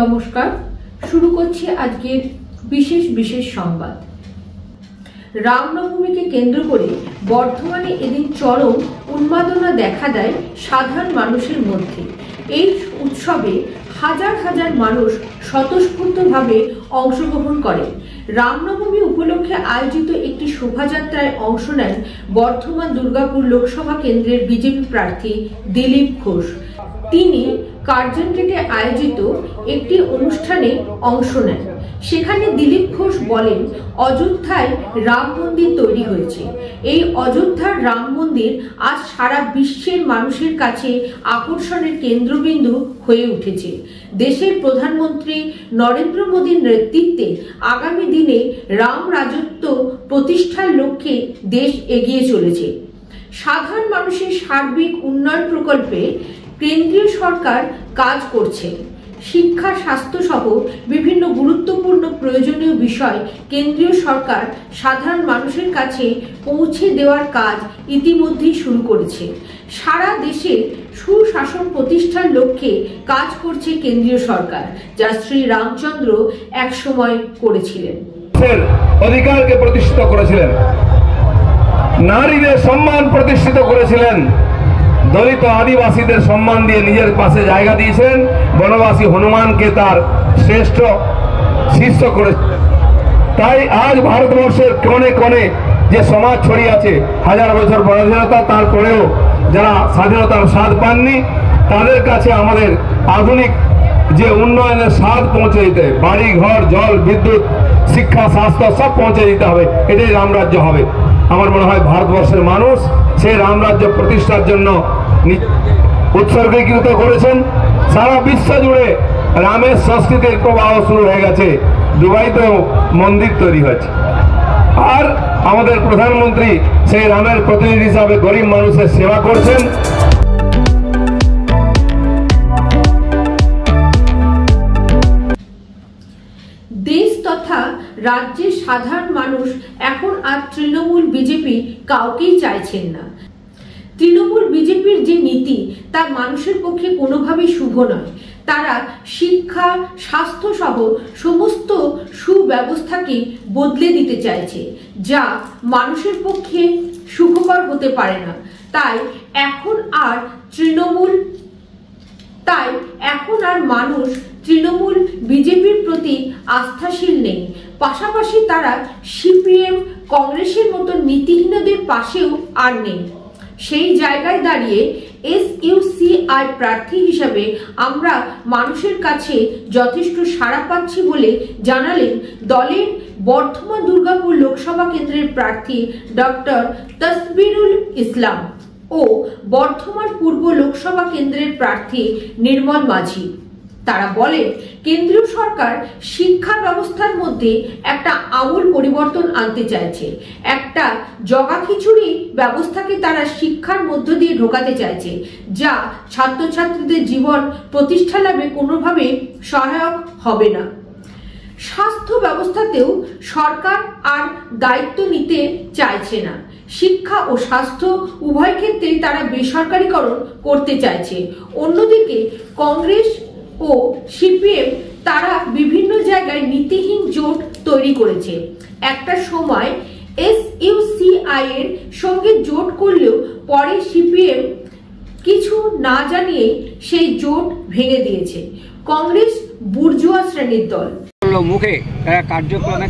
নমস্কার, শুরু করছি আজকের বিশেষ সংবাদ। রামনবমীকে কেন্দ্র করে বর্ধমানে এদিন চরম উন্মাদনা দেখা দেয় সাধারণ মানুষের মধ্যে। এই উৎসবে হাজার হাজার মানুষ স্বতঃস্ফূর্তভাবে অংশগ্রহণ করে। রামনবমী উপলক্ষে আয়োজিত একটি শোভাযাত্রায় অংশ নেন বর্ধমান দুর্গাপুর লোকসভা কেন্দ্রের বিজেপি প্রার্থী দিলীপ ঘোষ। তিনি কার্জনগেটে আয়োজিত একটি অনুষ্ঠানে অংশ নেন। সেখানে দিলীপ ঘোষ বলেন, অযোধ্যায় রাম মন্দির তৈরি হয়েছে। এই অযোধ্যার রাম মন্দির আজ সারা বিশ্বের মানুষের কাছে আকর্ষণের কেন্দ্রবিন্দু হয়ে উঠেছে। দেশের প্রধানমন্ত্রী নরেন্দ্র মোদীর নেতৃত্বে আগামী দিনে রাম রাজত্ব প্রতিষ্ঠার লক্ষ্যে দেশ এগিয়ে চলেছে। সাধারণ মানুষের সার্বিক উন্নয়ন প্রকল্পে কেন্দ্রীয় সরকার কাজ করছে। শিক্ষা, স্বাস্থ্য সহ বিভিন্ন গুরুত্বপূর্ণ প্রয়োজনীয় বিষয় কেন্দ্রীয় সরকার সাধারণ মানুষের কাছে পৌঁছে দেওয়ার কাজ ইতিমধ্যেই শুরু করেছে। সারা দেশে সুশাসন প্রতিষ্ঠার লক্ষ্যে কাজ করছে কেন্দ্রীয় সরকার, যা শ্রী রামচন্দ্র এক সময় করেছিলেন। অধিকারকে প্রতিষ্ঠিত করেছিলেন, নারীদের সম্মান প্রতিষ্ঠিত করেছিলেন, দলিত আদিবাসীদের সম্মান দিয়ে নিজের পাশে জায়গা দিয়েছেন, বনবাসী হনুমানকে তার শ্রেষ্ঠ শিষ্য করে। তাই আজ ভারতবর্ষের কোণে কোণে যে সমাজ ছড়িয়ে আছে, হাজার বছর পরাধীনতা, তারপরেও যারা স্বাধীনতার স্বাদ পাননি, তাদের কাছে আমাদের আধুনিক যে উন্নয়নের স্বাদ পৌঁছে দিতে, বাড়ি ঘর, জল, বিদ্যুৎ, শিক্ষা, স্বাস্থ্য সব পৌঁছে দিতে হবে। এটাই রামরাজ্য হবে। আমার মনে হয় ভারতবর্ষের মানুষ সেই রামরাজ্য প্রতিষ্ঠার জন্য উৎসর্গীকৃত করেছেন। সারা বিশ্ব জুড়ে রামের সংস্কৃতির প্রবাহ শুরু হয়ে গেছে। দুবাইতেও মন্দির তৈরি হয়েছে। আর আমাদের প্রধানমন্ত্রী সেই রামের প্রতিনিধি হিসাবে গরিব মানুষের সেবা করছেন। দেশ তথা রাজ্যের সাধারণ মানুষ এখন আর তৃণমূল বিজেপি কাউকেই চাইছেন না। তৃণমূল বিজেপির যে নীতি তা মানুষের পক্ষে কোনোভাবেই শুভ নয়। তারা শিক্ষা, স্বাস্থ্য সহ সমস্ত সুব্যবস্থাকে বদলে দিতে চাইছে, যা মানুষের পক্ষে সুখকর হতে পারে না। তাই এখন আর মানুষ তৃণমূল বিজেপির প্রতি আস্থাশীল নেই। পাশাপাশি তারা সিপিএম, কংগ্রেসের মতো নীতিহীনদের পাশেও আর নেই। সেই জায়গায় দাঁড়িয়ে SUCI প্রার্থী হিসাবে আমরা মানুষের কাছে যথেষ্ট সাড়া পাচ্ছি বলে জানালেন দলের বর্ধমান দুর্গাপুর লোকসভা কেন্দ্রের প্রার্থী ডক্টর তসবিরুল ইসলাম ও বর্ধমান পূর্ব লোকসভা কেন্দ্রের প্রার্থী নির্মল মাঝি। তারা বলেন, কেন্দ্রীয় সরকার শিক্ষা ব্যবস্থার মধ্যে একটা আমূল পরিবর্তন আনতে চাইছে। একটা জগাখিচুড়ি ব্যবস্থাকে তারা শিক্ষার মধ্য দিয়ে ঢোকাতে চাইছে, যা ছাত্রছাত্রীদের জীবন প্রতিষ্ঠা লাভে কোনোভাবে সহায়ক হবে না। স্বাস্থ্য ব্যবস্থাতেও সরকার আর দায়িত্ব নিতে চাইছে না। শিক্ষা ও স্বাস্থ্য উভয় ক্ষেত্রেই তারা বেসরকারীকরণ করতে চাইছে। অন্যদিকে কংগ্রেস ও সিপিএম তারা বিভিন্ন জায়গায় নীতিহীন জোট তৈরি করেছে। একটা সময় SUCI এর সঙ্গে জোট করলেও পরে সিপিএম কিছু না জানিয়ে সেই জোট ভেঙে দিয়েছে। কংগ্রেস বুর্জুয়া শ্রেণীর দল। মুখে তারা কার্যক্রমে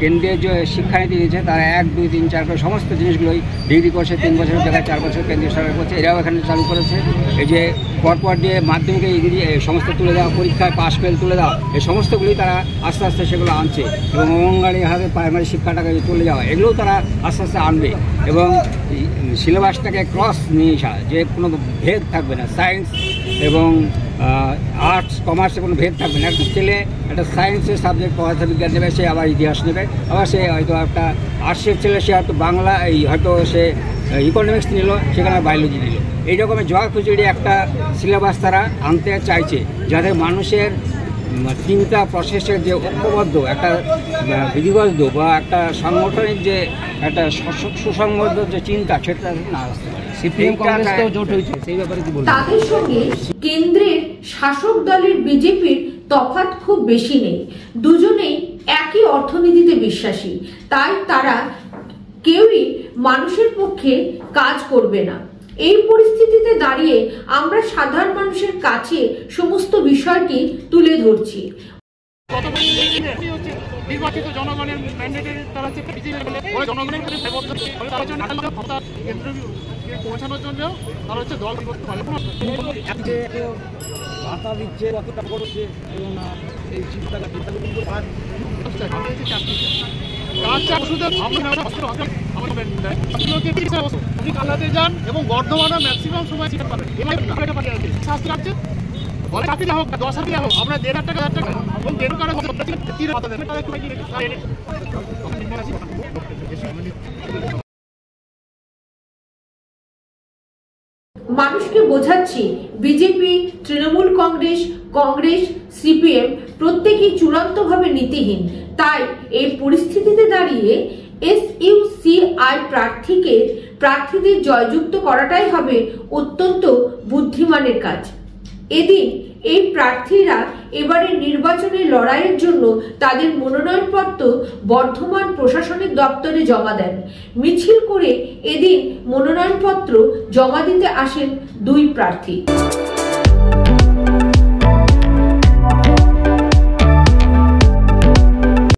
কেন্দ্রীয় যে শিক্ষানীতি দিয়েছে, তারা 1, 2, 3, 4 করে সমস্ত জিনিসগুলোই ডিগ্রি করছে। 3 বছরের জায়গায় 4 বছর কেন্দ্রীয় সরকার করছে। এরাও এখানে চালু করেছে। এই যে পরপর দিয়ে মাধ্যমিকে ইংরেজি সমস্ত তুলে দেওয়া, পরীক্ষায় পাস ফেল তুলে দেওয়া, এই সমস্তগুলি তারা আস্তে আস্তে সেগুলো আনছে। এবং অঙ্গনওয়াড়িভাবে প্রাইমারি শিক্ষাটাকে তুলে যাওয়া, এগুলোও তারা আস্তে আস্তে আনবে। এবং সিলেবাসটাকে ক্রস নিয়ে আসা, যে কোনো ভেদ থাকবে না। সায়েন্স এবং আর্টস, কমার্সে কোনো ভেদ থাকবে না। একটা ছেলে একটা সায়েন্সের সাবজেক্ট পদার্থবিজ্ঞান নেবে, সে আবার ইতিহাস নেবে। আবার সে হয়তো একটা আর্টসের ছেলে, সে হয়তো বাংলা, হয়তো সে ইকোনমিক্স নিল, সেখানে বায়োলজি নিল। এই রকমের জগাখিচুড়ি একটা সিলেবাস তারা আনতে চাইছে, যাতে মানুষের চিন্তা প্রসেসের যে ঐক্যবদ্ধ একটা বিধিবদ্ধ বা একটা সাংগঠনিক যে একটা সুসংবদ্ধ যে চিন্তা, সেটা না আসতে পারে। তাদের সঙ্গে কেন্দ্রের শাসক দলের বিজেপির তফাৎ খুব বেশি নেই, দুজনেই একই অর্থনীতিতে বিশ্বাসী, তাই তারা কেউই মানুষের পক্ষে কাজ করবে না। এই পরিস্থিতিতে দাঁড়িয়ে আমরা সাধারণ মানুষের কাছে সমস্ত বিষয়টি তুলে ধরছি। নির্বাচিত জনগণের ম্যান্ডেটের তারা জনগণের পৌঁছানোর জন্য তারা হচ্ছে দল বিভক্ত করে ভাতা দিচ্ছে, কতটা করছে এবং এই কালাতে যান এবং বর্ধমানে ম্যাক্সিমাম সময় শিক্ষা পাবেন। স্বাস্থ্য রাখছে বলে চাকরি হোক 10,000 হোক, আমরা 1,500 টাকা এবং 1,500 টাকা মানুষকে বোঝাচ্ছি বিজেপি, তৃণমূল কংগ্রেস, সিপিএম প্রত্যেকেই চূড়ান্তভাবে নীতিহীন। তাই এই পরিস্থিতিতে দাঁড়িয়ে SUCI প্রার্থীদের জয়যুক্ত করাটাই হবে অত্যন্ত বুদ্ধিমানের কাজ। এদিন এই প্রার্থীরা এবারে নির্বাচনের লড়াইয়ের জন্য তাদের মনোনয়নপত্র বর্ধমান প্রশাসনিক দপ্তরে জমা দেন। মিছিল করে এদিন মনোনয়নপত্র জমা দিতে আসেন দুই প্রার্থী।